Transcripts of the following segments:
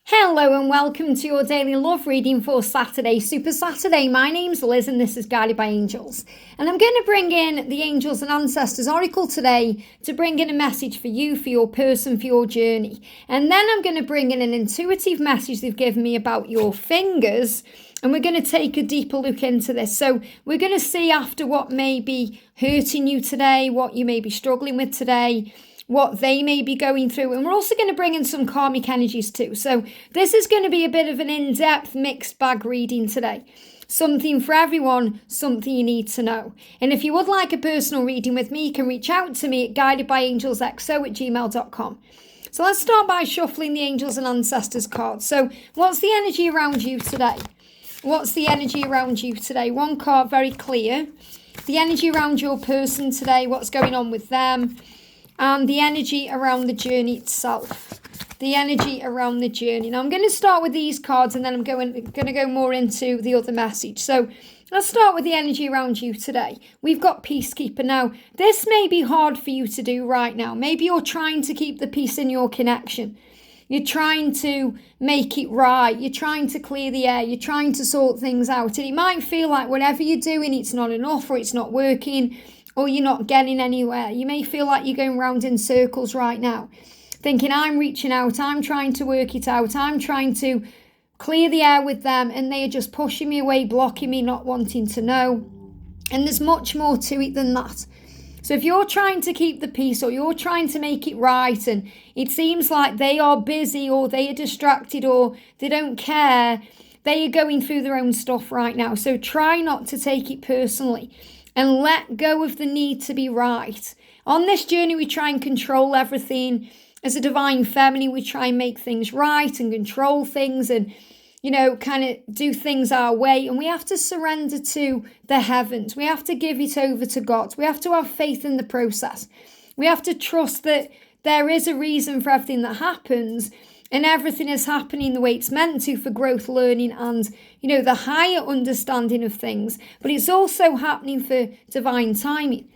Hello and welcome to your daily love reading for Saturday, Super Saturday. My name's Liz and this is Guided by Angels. And I'm going to bring in the Angels and Ancestors Oracle today to bring in a message for you, for your person, for your journey. And then I'm going to bring in an intuitive message they've given me about your fingers. And we're going to take a deeper look into this. So we're going to see after what may be hurting you today, what you may be struggling with today, what they may be going through. And we're also going to bring in some karmic energies too. So this is going to be a bit of an in-depth mixed bag reading today. Something for everyone, something you need to know. And if you would like a personal reading with me, you can reach out to me at guidedbyangelsxo@gmail.com. So let's start by shuffling the Angels and Ancestors cards. So what's the energy around you today? What's the energy around you today? One card, very clear. The energy around your person today, what's going on with them? And the energy around the journey itself. The energy around the journey. Now I'm going to start with these cards and then I'm going to go more into the other message. So let's start with the energy around you today. We've got Peacekeeper. Now this may be hard for you to do right now. Maybe you're trying to keep the peace in your connection. You're trying to make it right. You're trying to clear the air. You're trying to sort things out. And it might feel like whatever you're doing, it's not enough or it's not working, or you're not getting anywhere. You may feel like you're going round in circles right now, thinking I'm reaching out, I'm trying to work it out, I'm trying to clear the air with them, and they are just pushing me away, blocking me, not wanting to know. And there's much more to it than that. So if you're trying to keep the peace or you're trying to make it right and it seems like they are busy or they are distracted or they don't care, they are going through their own stuff right now. So try not to take it personally. And let go of the need to be right. On this journey, we try and control everything. As a divine feminine, we try and make things right and control things and, kind of do things our way. And we have to surrender to the heavens. We have to give it over to God. We have to have faith in the process. We have to trust that there is a reason for everything that happens. And everything is happening the way it's meant to for growth, learning, and, the higher understanding of things. But it's also happening for divine timing.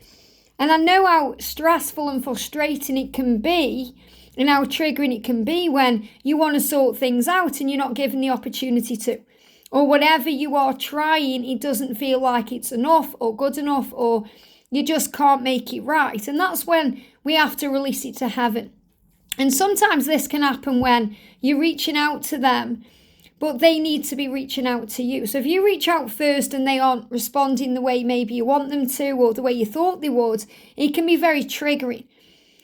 And I know how stressful and frustrating it can be and how triggering it can be when you want to sort things out and you're not given the opportunity to. Or whatever you are trying, it doesn't feel like it's enough or good enough, or you just can't make it right. And that's when we have to release it to heaven. And sometimes this can happen when you're reaching out to them, but they need to be reaching out to you. So if you reach out first and they aren't responding the way maybe you want them to or the way you thought they would, it can be very triggering.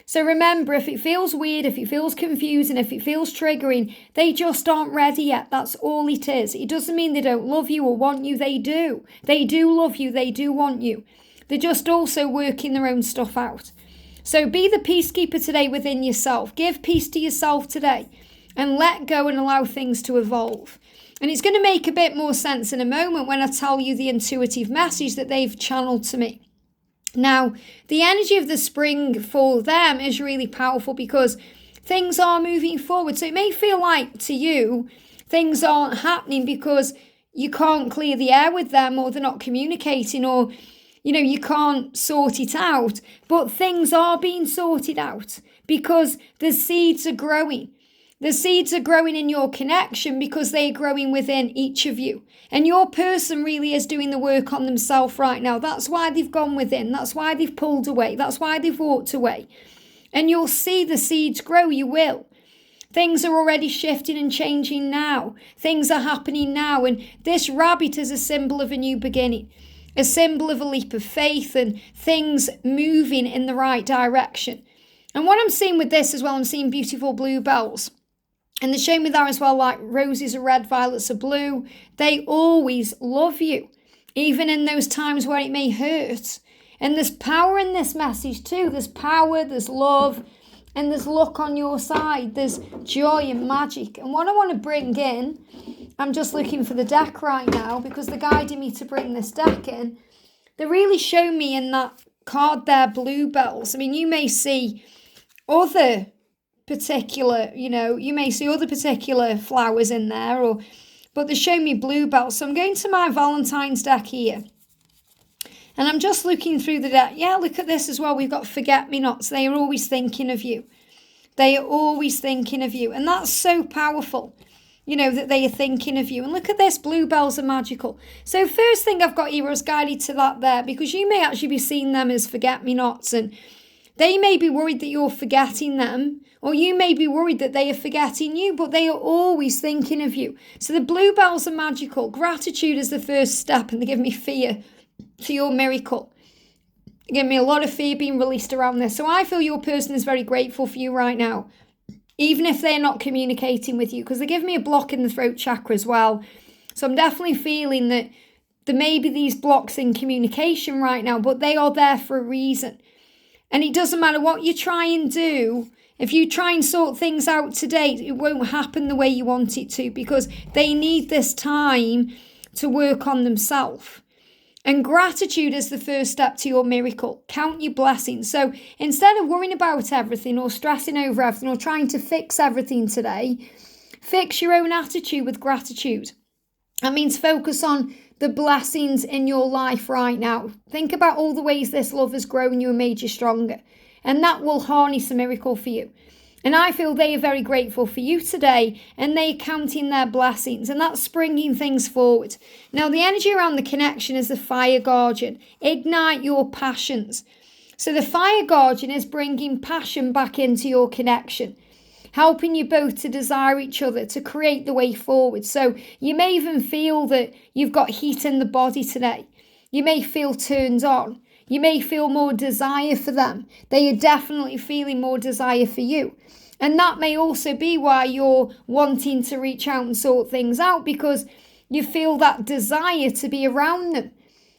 So remember, if it feels weird, if it feels confusing, if it feels triggering, they just aren't ready yet. That's all it is. It doesn't mean they don't love you or want you. They do. They do love you. They do want you. They're just also working their own stuff out. So be the peacekeeper today within yourself. Give peace to yourself today and let go and allow things to evolve. And it's going to make a bit more sense in a moment when I tell you the intuitive message that they've channeled to me. Now, the energy of the spring for them is really powerful because things are moving forward. So it may feel like to you things aren't happening because you can't clear the air with them or they're not communicating or you can't sort it out, but things are being sorted out because the seeds are growing. The seeds are growing in your connection because they're growing within each of you. And your person really is doing the work on themselves right now. That's why they've gone within. That's why they've pulled away. That's why they've walked away. And you'll see the seeds grow. You will. Things are already shifting and changing now. Things are happening now. And this rabbit is a symbol of a new beginning. A symbol of a leap of faith and things moving in the right direction. And what I'm seeing with this as well, I'm seeing beautiful bluebells. And they're showing me that as well, like roses are red, violets are blue. They always love you, even in those times where it may hurt. And there's power in this message too. There's power, there's love, and there's luck on your side. There's joy and magic. And what I want to bring in, I'm just looking for the deck right now because they're guiding me to bring this deck in. They really show me in that card there, bluebells. I mean, you may see other particular, you may see other particular flowers in there, but they show me bluebells. So I'm going to my Valentines deck here. And I'm just looking through the deck. Yeah, look at this as well. We've got forget-me-nots. They are always thinking of you. They are always thinking of you. And that's so powerful. that they are thinking of you. And look at this, bluebells are magical. So first thing I've got here, I was guided to that there, because you may actually be seeing them as forget-me-nots, and they may be worried that you're forgetting them, or you may be worried that they are forgetting you, but they are always thinking of you. So the bluebells are magical. Gratitude is the first step, and they give me fear to your miracle. They give me a lot of fear being released around this. So I feel your person is very grateful for you right now, even if they're not communicating with you, because they give me a block in the throat chakra as well. So I'm definitely feeling that there may be these blocks in communication right now, but they are there for a reason. And it doesn't matter what you try and do. If you try and sort things out today, it won't happen the way you want it to, because they need this time to work on themselves. And gratitude is the first step to your miracle. Count your blessings. So instead of worrying about everything or stressing over everything or trying to fix everything today, fix your own attitude with gratitude. That means focus on the blessings in your life right now. Think about all the ways this love has grown you and made you stronger. And that will harness a miracle for you. And I feel they are very grateful for you today, and they're counting their blessings, and that's bringing things forward. Now, the energy around the connection is the fire guardian. Ignite your passions. So the fire guardian is bringing passion back into your connection, helping you both to desire each other, to create the way forward. So you may even feel that you've got heat in the body today. You may feel turned on. You may feel more desire for them. They are definitely feeling more desire for you. And that may also be why you're wanting to reach out and sort things out, because you feel that desire to be around them.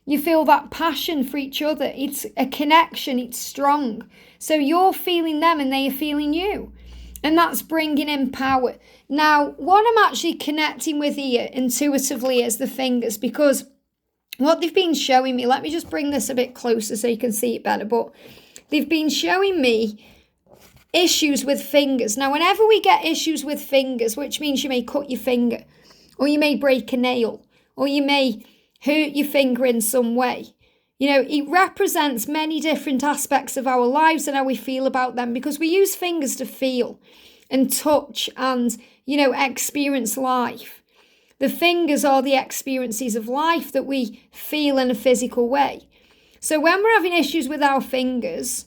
You feel that passion for each other. It's a connection. It's strong. So you're feeling them and they are feeling you. And that's bringing in power. Now, what I'm actually connecting with here intuitively is the fingers, because what they've been showing me, let me just bring this a bit closer so you can see it better, but they've been showing me issues with fingers. Now, whenever we get issues with fingers, which means you may cut your finger, or you may break a nail, or you may hurt your finger in some way, it represents many different aspects of our lives and how we feel about them, because we use fingers to feel and touch and, experience life. The fingers are the experiences of life that we feel in a physical way. So when we're having issues with our fingers,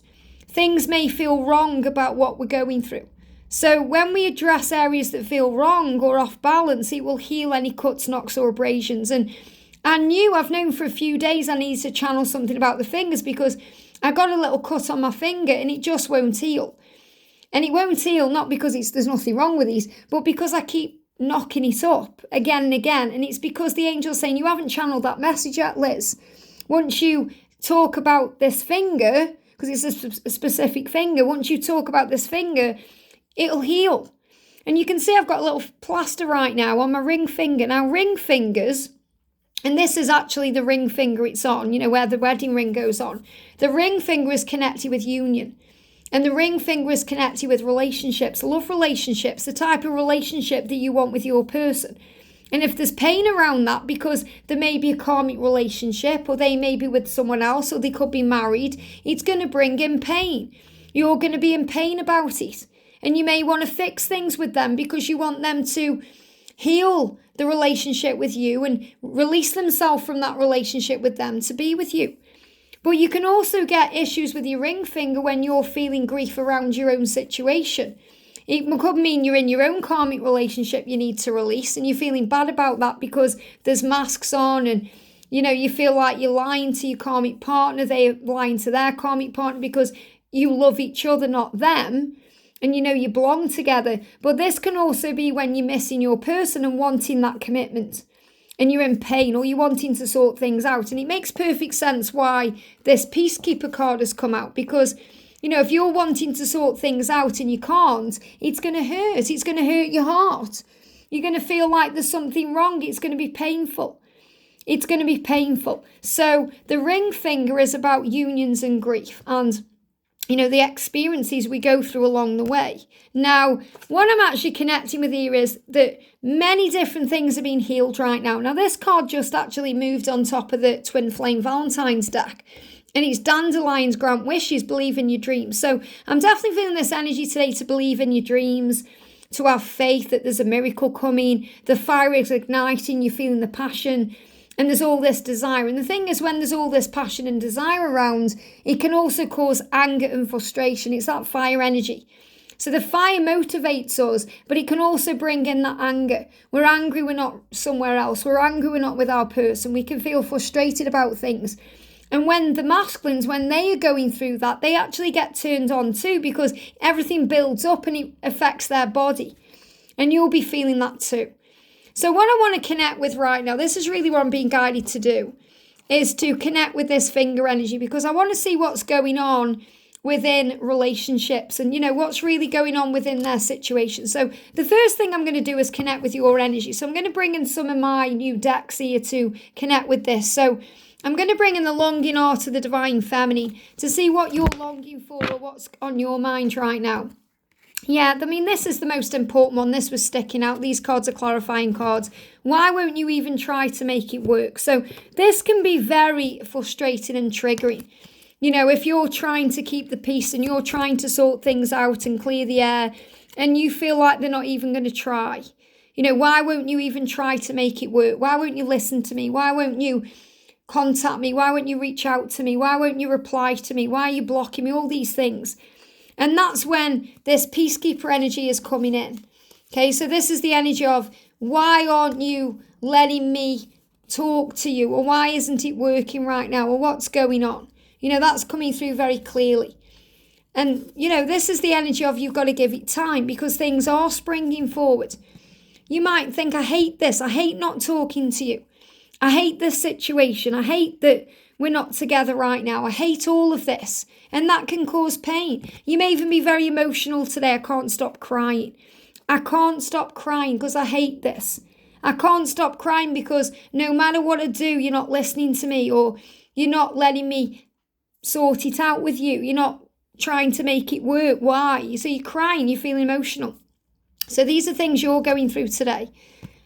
things may feel wrong about what we're going through. So when we address areas that feel wrong or off balance, it will heal any cuts, knocks or abrasions. And I've known for a few days I need to channel something about the fingers, because I got a little cut on my finger and it just won't heal. And it won't heal not because there's nothing wrong with these, but because I keep knocking it up again and again. And it's because the angel's saying, you haven't channeled that message yet, Liz. Once you talk about this finger, because it's a specific finger, once you talk about this finger, it'll heal. And you can see I've got a little plaster right now on my ring finger. Now, ring fingers, and this is actually the ring finger it's on, where the wedding ring goes on. The ring finger is connected with union. And the ring finger is connected with relationships, love relationships, the type of relationship that you want with your person. And if there's pain around that, because there may be a karmic relationship, or they may be with someone else, or they could be married, it's going to bring in pain. You're going to be in pain about it. And you may want to fix things with them because you want them to heal the relationship with you and release themselves from that relationship with them to be with you. But you can also get issues with your ring finger when you're feeling grief around your own situation. It could mean you're in your own karmic relationship you need to release, and you're feeling bad about that because there's masks on, and you feel like you're lying to your karmic partner, they're lying to their karmic partner because you love each other, not them, and you belong together. But this can also be when you're missing your person and wanting that commitment, and you're in pain, or you're wanting to sort things out. And it makes perfect sense why this Peacekeeper card has come out, because if you're wanting to sort things out and you can't, it's going to hurt. It's going to hurt your heart. You're going to feel like there's something wrong. It's going to be painful. It's going to be painful. So the ring finger is about unions and grief and, the experiences we go through along the way. Now, what I'm actually connecting with here is that many different things are being healed right now. Now, this card just actually moved on top of the Twin Flame Valentines deck. And it's Dandelions, Grant Wishes, Believe in Your Dreams. So I'm definitely feeling this energy today to believe in your dreams, to have faith that there's a miracle coming. The fire is igniting, you're feeling the passion, and there's all this desire. And the thing is, when there's all this passion and desire around, it can also cause anger and frustration. It's that fire energy. So the fire motivates us, but it can also bring in that anger. We're angry we're not somewhere else. We're angry we're not with our person. We can feel frustrated about things. And when the masculines, when they are going through that, they actually get turned on too, because everything builds up and it affects their body. And you'll be feeling that too. So what I want to connect with right now, this is really what I'm being guided to do, is to connect with this finger energy, because I want to see what's going on within relationships and, what's really going on within their situation. So the first thing I'm going to do is connect with your energy. So I'm going to bring in some of my new decks here to connect with this. So I'm going to bring in the longing art of the divine feminine to see what you're longing for or what's on your mind right now. Yeah, this is the most important one. This was sticking out. These cards are clarifying cards. Why won't you even try to make it work? So this can be very frustrating and triggering. If you're trying to keep the peace and you're trying to sort things out and clear the air and you feel like they're not even going to try. Why won't you even try to make it work? Why won't you listen to me? Why won't you contact me? Why won't you reach out to me? Why won't you reply to me? Why are you blocking me? All these things. And that's when this peacekeeper energy is coming in. Okay, so this is the energy of, why aren't you letting me talk to you? Or why isn't it working right now? Or what's going on? That's coming through very clearly. And, this is the energy of, you've got to give it time, because things are springing forward. You might think, I hate this. I hate not talking to you. I hate this situation. I hate that we're not together right now. I hate all of this. And that can cause pain. You may even be very emotional today. I can't stop crying. I can't stop crying because I hate this. I can't stop crying because no matter what I do, you're not listening to me, or you're not letting me sort it out with you. You're not trying to make it work. Why? So you're crying, you're feeling emotional. So these are things you're going through today.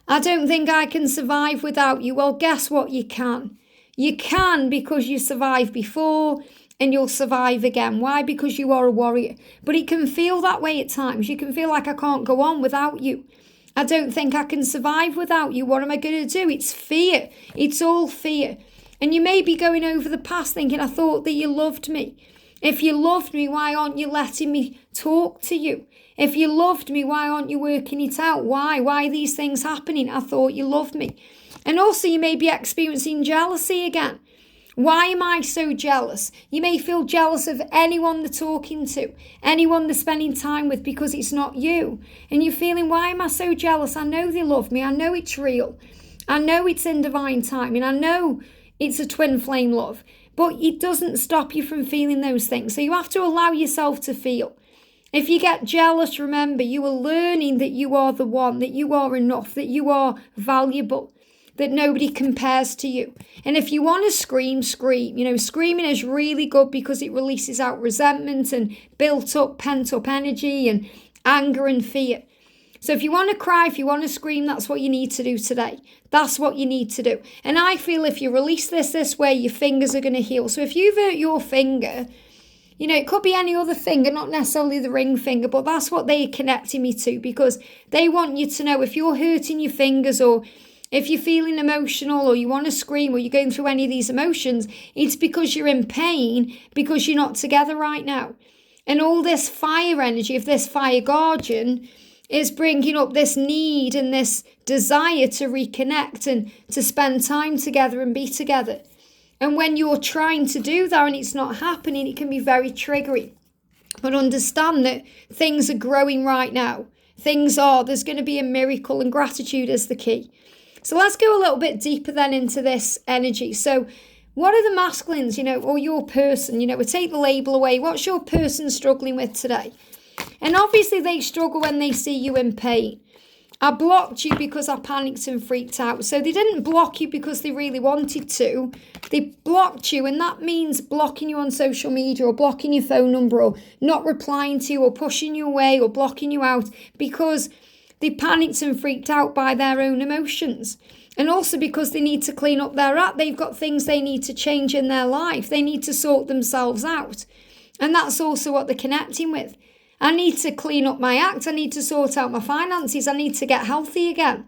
I don't think I can survive without you. Well, guess what? You can. You can, because you survived before and you'll survive again. Why? Because you are a warrior. But it can feel that way at times. You can feel like, I can't go on without you. I don't think I can survive without you. What am I going to do? It's fear. It's all fear. And you may be going over the past thinking, I thought that you loved me. If you loved me, why aren't you letting me talk to you? If you loved me, why aren't you working it out? Why? Why are these things happening? I thought you loved me. And also you may be experiencing jealousy again. Why am I so jealous? You may feel jealous of anyone they're talking to, anyone they're spending time with, because it's not you. And you're feeling, why am I so jealous? I know they love me. I know it's real. I know it's in divine timing. I know it's a twin flame love. But it doesn't stop you from feeling those things. So you have to allow yourself to feel. If you get jealous, remember, you are learning that you are the one, that you are enough, that you are valuable, that nobody compares to you. And if you want to scream, scream. Screaming is really good because it releases out resentment and built up, pent up energy and anger and fear. So if you want to cry, if you want to scream, that's what you need to do today. That's what you need to do. And I feel if you release this way, your fingers are going to heal. So if you've hurt your finger, it could be any other finger, not necessarily the ring finger, but that's what they're connecting me to, because they want you to know if you're hurting your fingers, or if you're feeling emotional, or you want to scream, or you're going through any of these emotions, it's because you're in pain, because you're not together right now. And all this fire energy of this fire guardian is bringing up this need and this desire to reconnect and to spend time together and be together. And when you're trying to do that and it's not happening, it can be very triggering. But understand that things are growing right now. There's going to be a miracle, and gratitude is the key. So let's go a little bit deeper then into this energy. So what are the masculines, or your person, we take the label away. What's your person struggling with today? And obviously they struggle when they see you in pain. I blocked you because I panicked and freaked out. So they didn't block you because they really wanted to. They blocked you, and that means blocking you on social media, or blocking your phone number, or not replying to you, or pushing you away, or blocking you out, because they panicked and freaked out by their own emotions. And also because they need to clean up their act. They've got things they need to change in their life. They need to sort themselves out. And that's also what they're connecting with. I need to clean up my act. I need to sort out my finances. I need to get healthy again.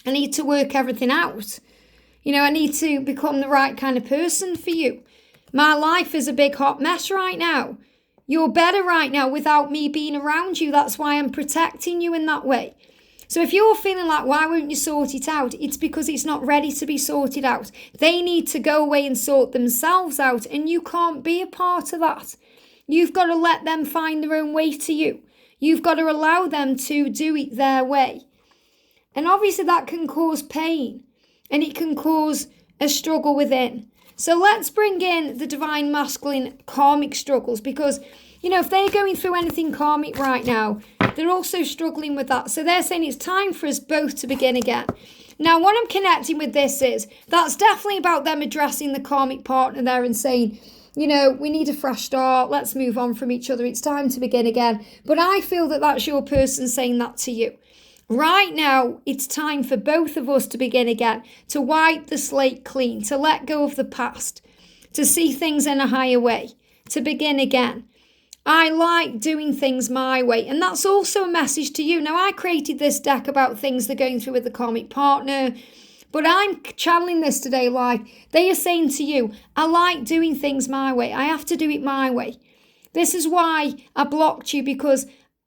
I need to work everything out. I need to become the right kind of person for you. My life is a big hot mess right now. You're better right now without me being around you. That's why I'm protecting you in that way. So if you're feeling like, why won't you sort it out? It's because it's not ready to be sorted out. They need to go away and sort themselves out, and you can't be a part of that. You've got to let them find their own way to you. You've got to allow them to do it their way. And obviously that can cause pain, and it can cause a struggle within. So let's bring in the divine masculine karmic struggles, because, if they're going through anything karmic right now, they're also struggling with that. So they're saying it's time for us both to begin again. Now, what I'm connecting with this is, that's definitely about them addressing the karmic partner there and saying, we need a fresh start. Let's move on from each other. It's time to begin again. But I feel that that's your person saying that to you. Right now, it's time for both of us to begin again, to wipe the slate clean, to let go of the past, to see things in a higher way, to begin again. I like doing things my way, and that's also a message to you. Now, I created this deck about things they're going through with the karmic partner, but I'm channeling this today like they are saying to you, I like doing things my way. I have to do it my way. This is why I blocked you, because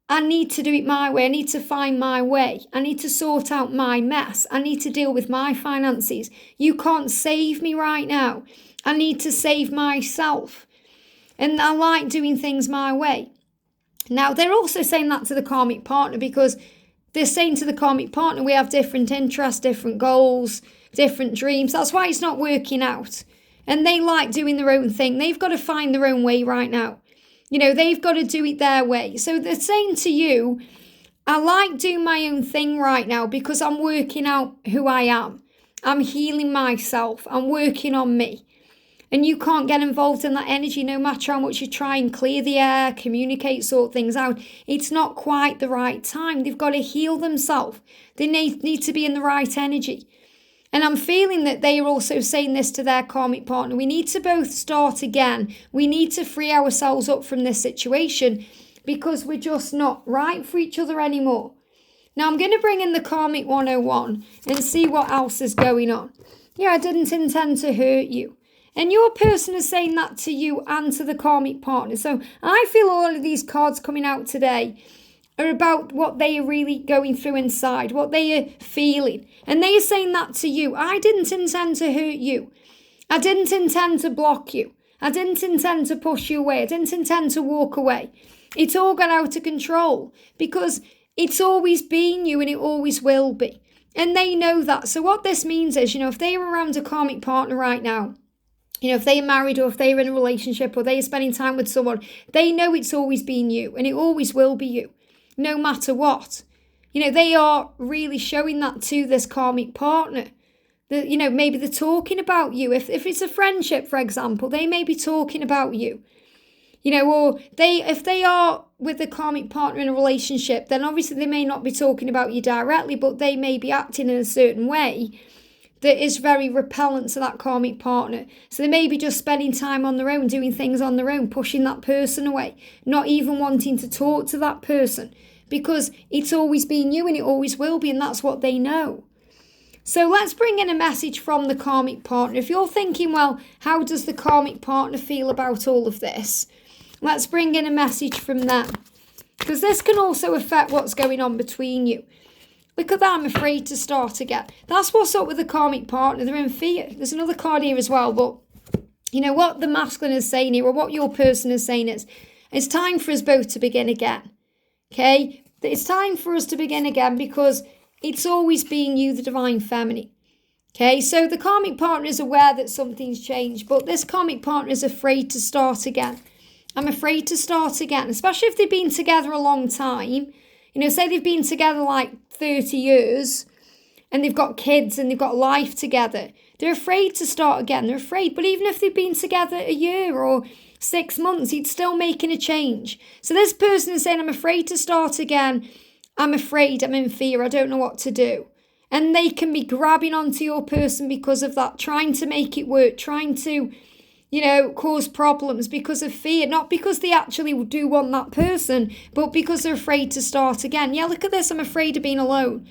I need to do it my way. I need to find my way. I need to sort out my mess. I need to deal with my finances. You can't save me right now. I need to save myself. And I like doing things my way. Now, they're also saying that to the karmic partner, because they're saying to the karmic partner, we have different interests, different goals, different dreams. That's why it's not working out. And they like doing their own thing. They've got to find their own way right now. They've got to do it their way. So they're saying to you, I like doing my own thing right now because I'm working out who I am. I'm healing myself. I'm working on me. And you can't get involved in that energy no matter how much you try and clear the air, communicate, sort things out. It's not quite the right time. They've got to heal themselves. They need to be in the right energy. And I'm feeling that they are also saying this to their karmic partner. We need to both start again. We need to free ourselves up from this situation because we're just not right for each other anymore. Now I'm going to bring in the Karmic 101 and see what else is going on. Yeah, I didn't intend to hurt you. And your person is saying that to you and to the karmic partner. So I feel all of these cards coming out today are about what they are really going through inside, what they are feeling. And they are saying that to you. I didn't intend to hurt you. I didn't intend to block you. I didn't intend to push you away. I didn't intend to walk away. It all got out of control because it's always been you and it always will be. And they know that. So what this means is, if they are around a karmic partner right now, if they're married or if they're in a relationship or they're spending time with someone, they know it's always been you and it always will be you, no matter what. They are really showing that to this karmic partner. That, maybe they're talking about you. If it's a friendship, for example, they may be talking about you. Or if they are with a karmic partner in a relationship, then obviously they may not be talking about you directly, but they may be acting in a certain way that is very repellent to that karmic partner. So they may be just spending time on their own, doing things on their own, pushing that person away, not even wanting to talk to that person because it's always been you and it always will be, and that's what they know. So let's bring in a message from the karmic partner. If you're thinking, well, how does the karmic partner feel about all of this? Let's bring in a message from them, because this can also affect what's going on between you. Look at that, I'm afraid to start again. That's what's up with the karmic partner. They're in fear. There's another card here as well, but what the masculine is saying here, or what your person is saying is, it's time for us both to begin again. Okay? It's time for us to begin again because it's always been you, the divine feminine. Okay? So the karmic partner is aware that something's changed, but this karmic partner is afraid to start again. I'm afraid to start again, especially if they've been together a long time. Say they've been together like 30 years and they've got kids and they've got life together. They're afraid to start again. They're afraid. But even if they've been together a year or 6 months, it's still making a change. So this person is saying, I'm afraid to start again. I'm afraid. I'm in fear. I don't know what to do. And they can be grabbing onto your person because of that, trying to make it work, trying to, cause problems because of fear, not because they actually do want that person, but because they're afraid to start again. Yeah, look at this, I'm afraid of being alone.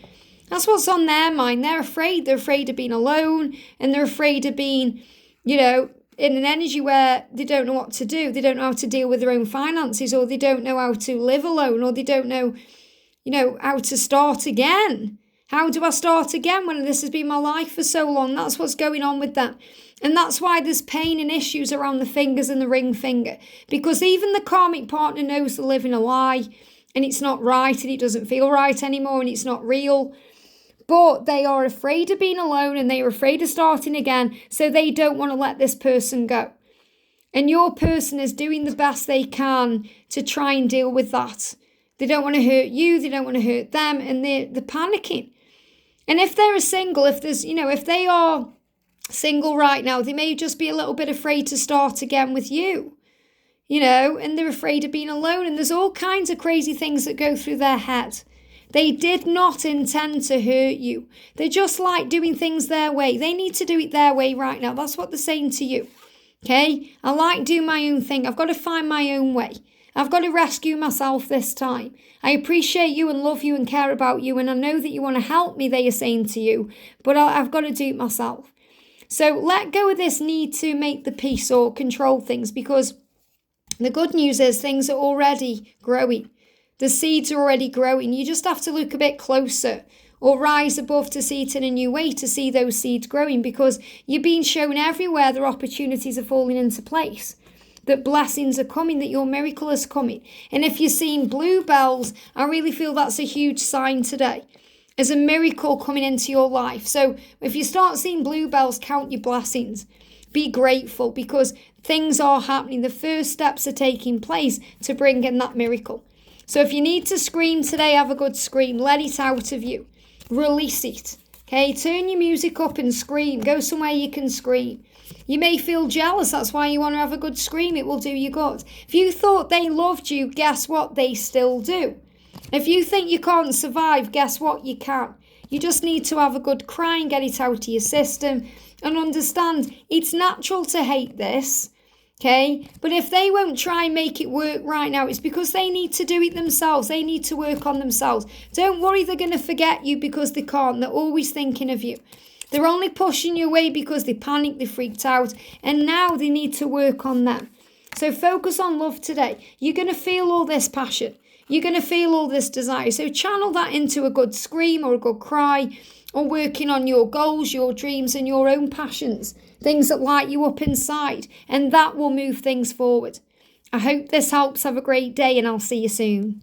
That's what's on their mind. They're afraid of being alone, and they're afraid of being, in an energy where they don't know what to do. They don't know how to deal with their own finances, or they don't know how to live alone, or they don't know, how to start again. How do I start again when this has been my life for so long? That's what's going on with them. And that's why there's pain and issues around the fingers and the ring finger. Because even the karmic partner knows they're living a lie, and it's not right, and it doesn't feel right anymore, and it's not real. But they are afraid of being alone, and they are afraid of starting again, so they don't want to let this person go. And your person is doing the best they can to try and deal with that. They don't want to hurt you, they don't want to hurt them, and they're panicking. And if they're single, if they are single right now, they may just be a little bit afraid to start again with you, and they're afraid of being alone. And there's all kinds of crazy things that go through their head. They did not intend to hurt you. They just like doing things their way. They need to do it their way right now. That's what they're saying to you. Okay? I like doing my own thing. I've got to find my own way. I've got to rescue myself this time. I appreciate you and love you and care about you, and I know that you want to help me, they are saying to you, but I've got to do it myself. So let go of this need to make the peace or control things, because the good news is things are already growing. The seeds are already growing. You just have to look a bit closer or rise above to see it in a new way, to see those seeds growing, because you're being shown everywhere that opportunities are falling into place, that blessings are coming, that your miracle is coming. And if you're seeing bluebells, I really feel that's a huge sign today. There's a miracle coming into your life. So if you start seeing bluebells, count your blessings. Be grateful, because things are happening. The first steps are taking place to bring in that miracle. So if you need to scream today, have a good scream. Let it out of you. Release it. Okay, turn your music up and scream. Go somewhere you can scream. You may feel jealous. That's why you want to have a good scream. It will do you good. If you thought they loved you, guess what? They still do. If you think you can't survive, guess what? You can. You just need to have a good cry and get it out of your system and understand it's natural to hate this. Okay, but if they won't try and make it work right now, it's because they need to do it themselves. They need to work on themselves. Don't worry, they're going to forget you because they can't. They're always thinking of you. They're only pushing you away because they panicked, they freaked out, and now they need to work on them. So focus on love today. You're going to feel all this passion. You're going to feel all this desire. So channel that into a good scream or a good cry, or working on your goals, your dreams, and your own passions. Things that light you up inside, and that will move things forward. I hope this helps. Have a great day, and I'll see you soon.